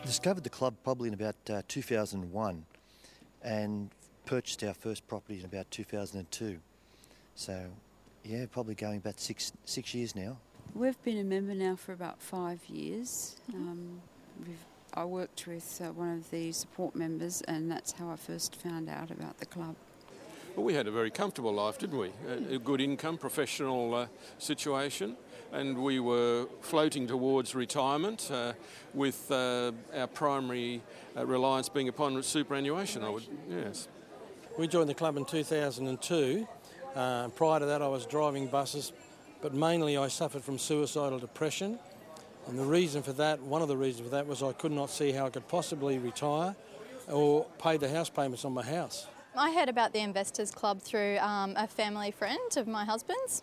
Discovered the club probably in about 2001 and purchased our first property in about 2002. So, yeah, probably going about six years now. We've been a member now for about 5 years. I worked with one of the support members, and that's how I first found out about the club. Well, we had a very comfortable life, didn't we? A good income, professional situation, and we were floating towards retirement with our primary reliance being upon superannuation. Yes. We joined the club in 2002. Prior to that, I was driving buses, but mainly I suffered from suicidal depression. And one of the reasons for that was I could not see how I could possibly retire or pay the house payments on my house. I heard about the Investors Club through a family friend of my husband's.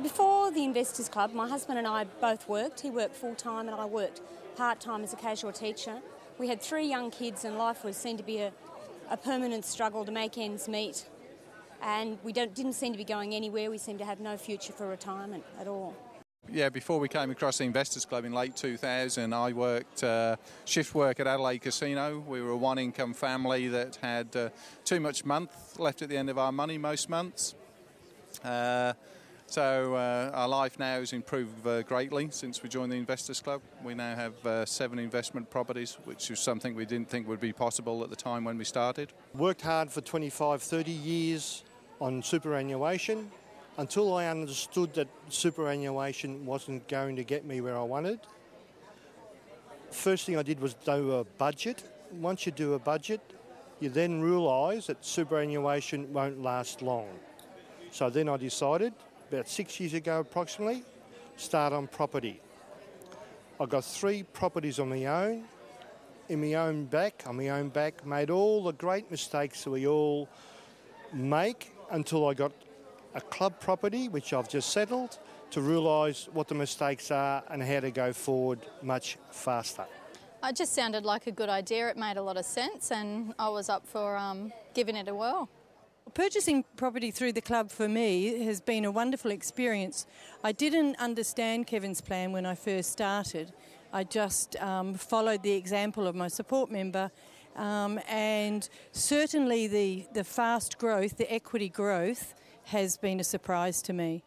Before the Investors Club, my husband and I both worked. He worked full-time and I worked part-time as a casual teacher. We had 3 young kids and life seemed to be a permanent struggle to make ends meet. And we didn't seem to be going anywhere. We seemed to have no future for retirement at all. Yeah, before we came across the Investors Club in late 2000, I worked shift work at Adelaide Casino. We were a one-income family that had too much month left at the end of our money most months. So our life now has improved greatly since we joined the Investors Club. We now have 7 investment properties, which is something we didn't think would be possible at the time when we started. Worked hard for 25, 30 years on superannuation, until I understood that superannuation wasn't going to get me where I wanted. First thing I did was do a budget. Once you do a budget, you then realise that superannuation won't last long. So then I decided, about 6 years ago approximately, start on property. I got 3 properties on my own, on my own back, made all the great mistakes that we all make until I got a club property, which I've just settled, to realise what the mistakes are and how to go forward much faster. It just sounded like a good idea. It made a lot of sense and I was up for giving it a whirl. Purchasing property through the club for me has been a wonderful experience. I didn't understand Kevin's plan when I first started. I just followed the example of my support member, and certainly the fast growth, the equity growth, has been a surprise to me.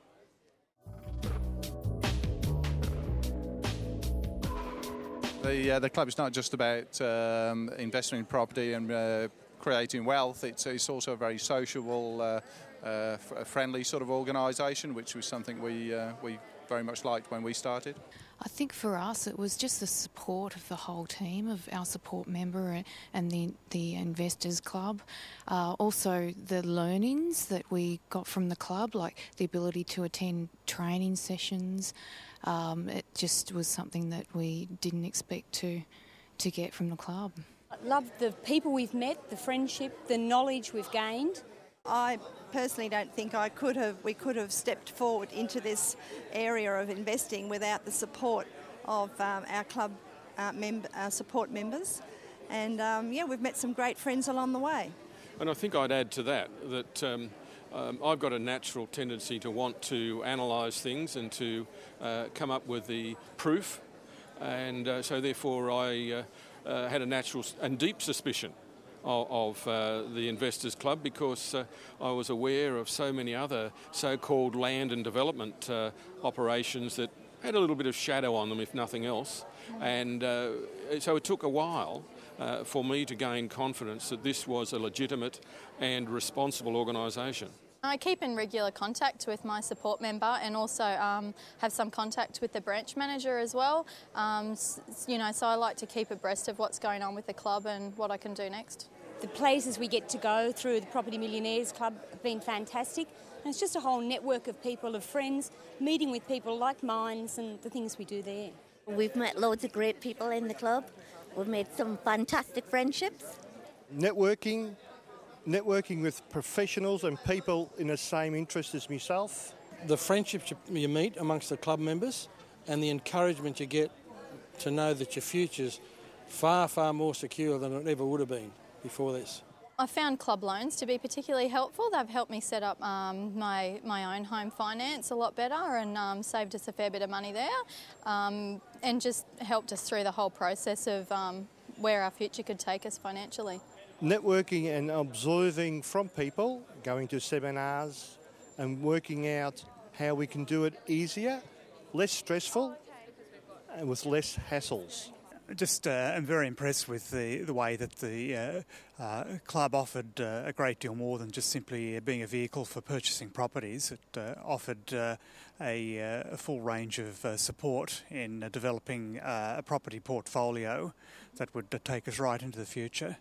The club is not just about investing in property and creating wealth. It's also a very sociable, friendly sort of organisation, which was something we very much liked when we started. I think for us it was just the support of the whole team, of our support member and the Investors Club. Also the learnings that we got from the club, like the ability to attend training sessions. It just was something that we didn't expect to get from the club. I love the people we've met, the friendship, the knowledge we've gained. I personally don't think we could have stepped forward into this area of investing without the support of our club support members. And we've met some great friends along the way. And I think I'd add to that I've got a natural tendency to want to analyse things and to come up with the proof. And so therefore I had a natural and deep suspicion of the Investors Club, because I was aware of so many other so-called land and development operations that had a little bit of shadow on them, if nothing else. And so it took a while for me to gain confidence that this was a legitimate and responsible organisation. I keep in regular contact with my support member and also have some contact with the branch manager as well. So I like to keep abreast of what's going on with the club and what I can do next. The places we get to go through the Property Millionaires Club have been fantastic. And it's just a whole network of people, of friends, meeting with people like minds and the things we do there. We've met loads of great people in the club. We've made some fantastic friendships. Networking with professionals and people in the same interest as myself. The friendships you meet amongst the club members and the encouragement you get to know that your future's far, far more secure than it ever would have been before this. I found club loans to be particularly helpful. They've helped me set up my own home finance a lot better and saved us a fair bit of money there, and just helped us through the whole process of where our future could take us financially. Networking and observing from people, going to seminars and working out how we can do it easier, less stressful and with less hassles. Just I'm very impressed with the way that the club offered a great deal more than just simply being a vehicle for purchasing properties. It offered a full range of support in developing a property portfolio that would take us right into the future.